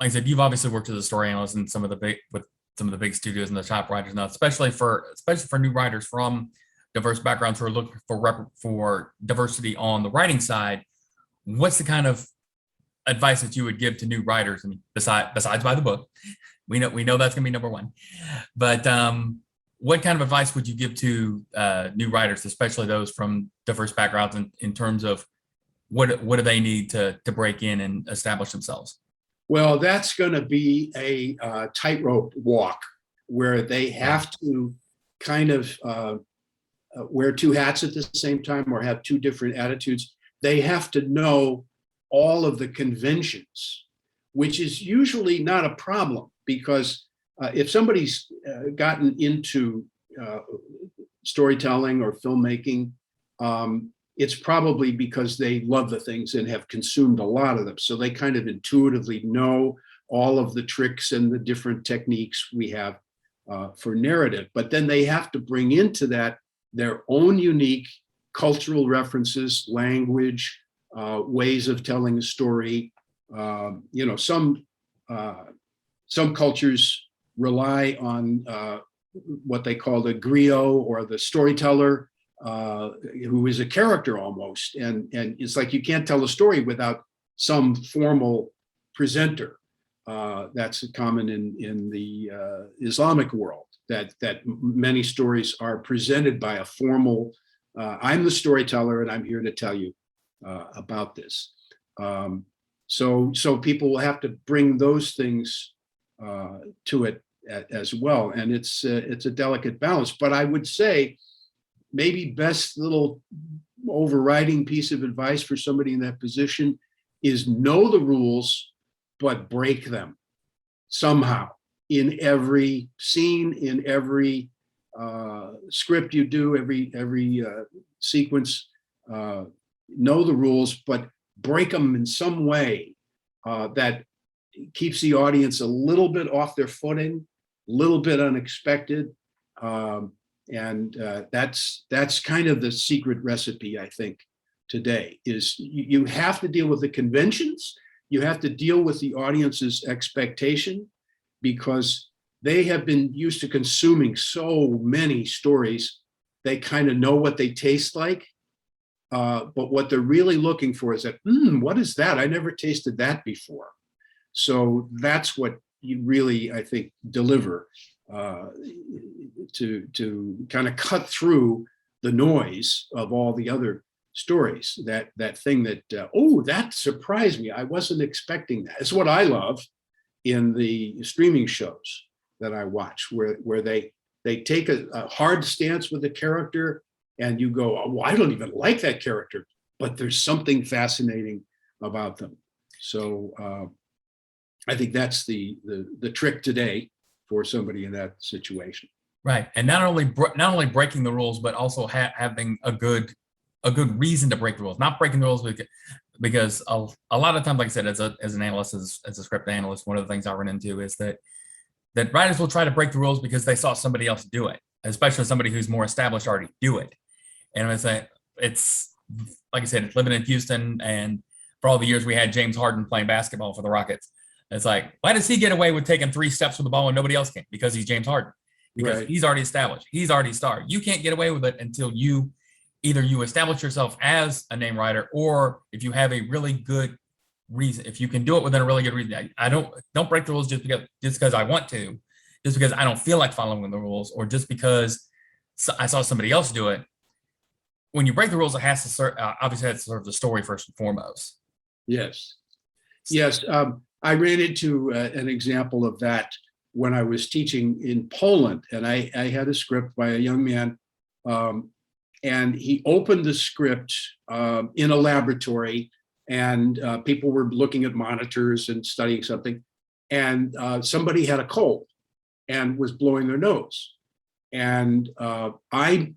like I said, you've obviously worked as a story analyst in some of the big studios and the top writers now, especially for new writers from diverse backgrounds who are looking for diversity on the writing side. What's the kind of advice that you would give to new writers? I mean, besides buy the book, we know that's going to be number one, but what kind of advice would you give to new writers, especially those from diverse backgrounds, in terms of what do they need to break in and establish themselves? Well, that's going to be a tightrope walk where they have to kind of wear two hats at the same time or have two different attitudes. They have to know all of the conventions, which is usually not a problem, because if somebody's gotten into storytelling or filmmaking, it's probably because they love the things and have consumed a lot of them. So they kind of intuitively know all of the tricks and the different techniques we have for narrative. But then they have to bring into that their own unique cultural references, language, ways of telling a story. Some cultures rely on what they call the griot, or the storyteller, who is a character almost. And it's like you can't tell a story without some formal presenter. That's common in the Islamic world, that many stories are presented by a formal, I'm the storyteller and I'm here to tell you about this. So people will have to bring those things to it as well. And it's a delicate balance. But I would say maybe best little overriding piece of advice for somebody in that position is know the rules, but break them somehow in every scene, in every script you do, every sequence. Know the rules, but break them in some way that keeps the audience a little bit off their footing, a little bit unexpected. And that's kind of the secret recipe, I think, today, is you have to deal with the conventions. You have to deal with the audience's expectation, because they have been used to consuming so many stories. They kind of know what they taste like. But what they're really looking for is that, what is that? I never tasted that before. So that's what you really, I think, deliver to kind of cut through the noise of all the other stories. That thing that, that surprised me. I wasn't expecting that. It's what I love in the streaming shows that I watch, where they take a hard stance with the character, and you go, well, I don't even like that character, but there's something fascinating about them. So I think that's the trick today for somebody in that situation. Right, and not only breaking the rules, but also having a good reason to break the rules. Not breaking the rules because a lot of times, like I said, as an analyst, as a script analyst, one of the things I run into is that writers will try to break the rules because they saw somebody else do it, especially somebody who's more established already do it. And it's like I said, it's living in Houston, and for all the years we had James Harden playing basketball for the Rockets. It's like, why does he get away with taking 3 steps with the ball and nobody else can? Because he's James Harden. Because he's already established. He's already a star. You can't get away with it until you establish yourself as a name writer, or if you have a really good reason. If you can do it within a really good reason. I don't break the rules just because I want to, just because I don't feel like following the rules, or just because I saw somebody else do it. When you break the rules, it has to serve, obviously it has to serve the story first and foremost. Yes. I ran into an example of that when I was teaching in Poland, and I had a script by a young man, and he opened the script in a laboratory, and people were looking at monitors and studying something, and somebody had a cold and was blowing their nose. And I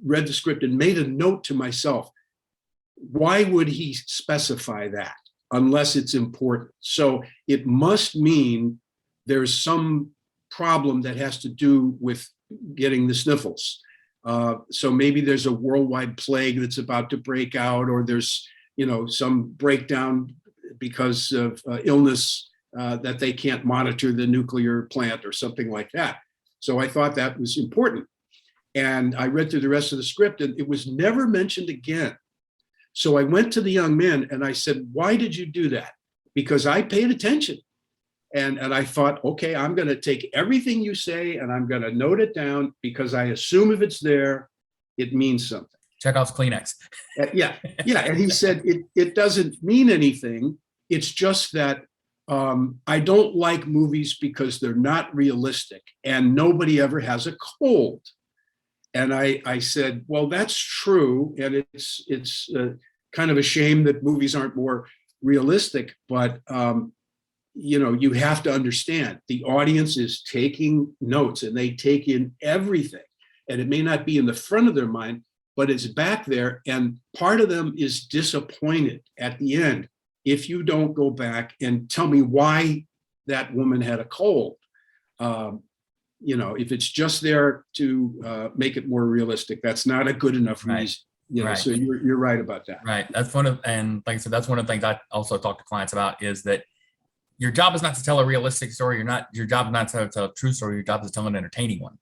read the script and made a note to myself, why would he specify that unless it's important? So it must mean there's some problem that has to do with getting the sniffles. So maybe there's a worldwide plague that's about to break out, or there's some breakdown because of illness that they can't monitor the nuclear plant or something like that. So I thought that was important. And I read through the rest of the script, and it was never mentioned again. So I went to the young men and I said, why did you do that? Because I paid attention. And I thought, okay, I'm going to take everything you say and I'm going to note it down, because I assume if it's there, it means something. Chekhov's Kleenex. Yeah. And he said, it doesn't mean anything. It's just that I don't like movies because they're not realistic and nobody ever has a cold. And I said, well, that's true. And it's kind of a shame that movies aren't more realistic, but you have to understand the audience is taking notes and they take in everything. And it may not be in the front of their mind, but it's back there. And part of them is disappointed at the end if you don't go back and tell me why that woman had a cold. If it's just there to make it more realistic, that's not a good enough reason. Right. So you're right about that. Right. That's and like I said, that's one of the things I also talk to clients about, is that your job is not to tell a realistic story. Your job is not to tell a true story. Your job is to tell an entertaining one.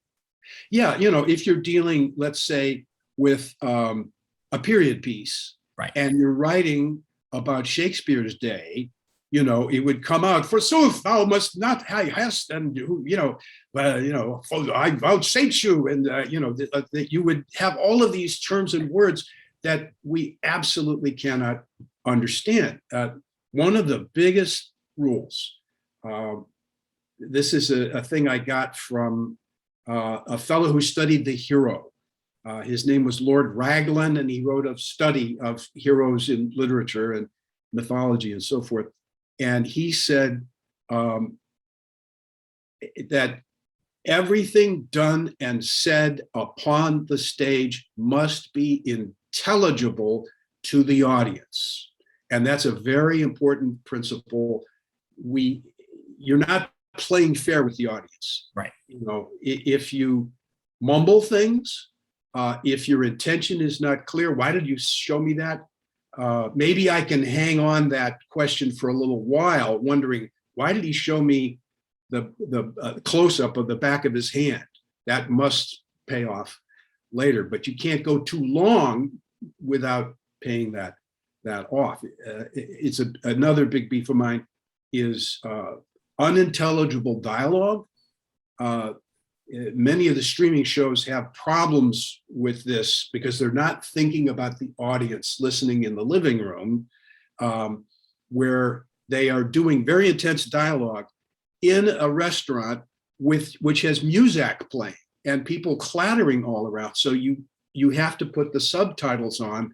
Yeah. If you're dealing, let's say, with a period piece, right, and you're writing about Shakespeare's day, it would come out, forsooth, thou must not hast, and I vouchsafe you, and that you would have all of these terms and words that we absolutely cannot understand. One of the biggest rules, this is a thing I got from a fellow who studied the hero. His name was Lord Raglan, and he wrote a study of heroes in literature and mythology and so forth. And he said that everything done and said upon the stage must be intelligible to the audience. And that's a very important principle. You're not playing fair with the audience. Right. If you mumble things, if your intention is not clear, why did you show me that? Maybe I can hang on that question for a little while, wondering, why did he show me the close-up of the back of his hand? That must pay off later, but you can't go too long without paying that off. It's another big beef of mine is unintelligible dialogue. Many of the streaming shows have problems with this because they're not thinking about the audience listening in the living room, where they are doing very intense dialogue in a restaurant which has music playing and people clattering all around. So you have to put the subtitles on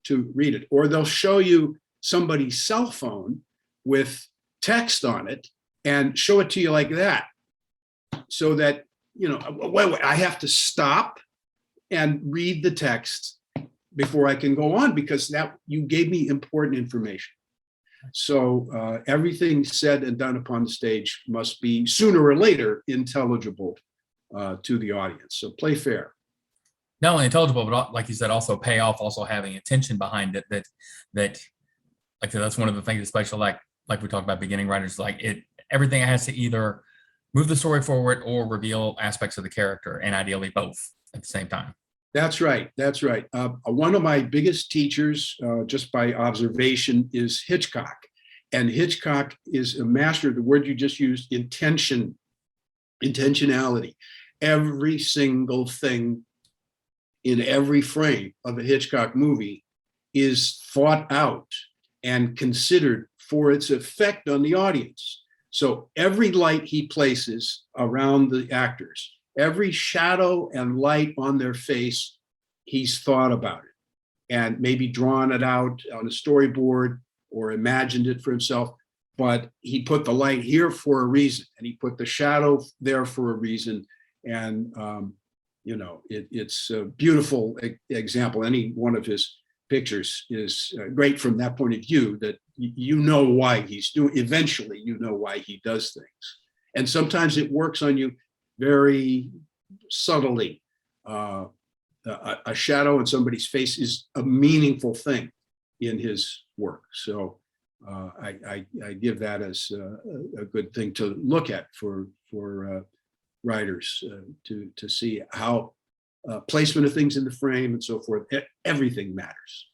to read it, or they'll show you somebody's cell phone with text on it and show it to you like that, so that wait, I have to stop and read the text before I can go on, because that you gave me important information. So everything said and done upon the stage must be sooner or later intelligible to the audience. So play fair. Not only intelligible, but like you said, also pay off, also having intention behind it. That like that's one of the things, especially like we talked about beginning writers, everything has to either move the story forward or reveal aspects of the character, and ideally both at the same time. That's right. That's right. One of my biggest teachers, just by observation, is Hitchcock. And Hitchcock is a master of the word you just used, intentionality. Every single thing in every frame of a Hitchcock movie is thought out and considered for its effect on the audience. So every light he places around the actors, every shadow and light on their face, he's thought about it and maybe drawn it out on a storyboard or imagined it for himself. But he put the light here for a reason, and he put the shadow there for a reason. And, it's a beautiful example. Any one of his pictures is great from that point of view, that why he's doing, eventually why he does things. And sometimes it works on you very subtly. A shadow in somebody's face is a meaningful thing in his work. So I give that as a good thing to look at for writers to see how placement of things in the frame and so forth. Everything matters.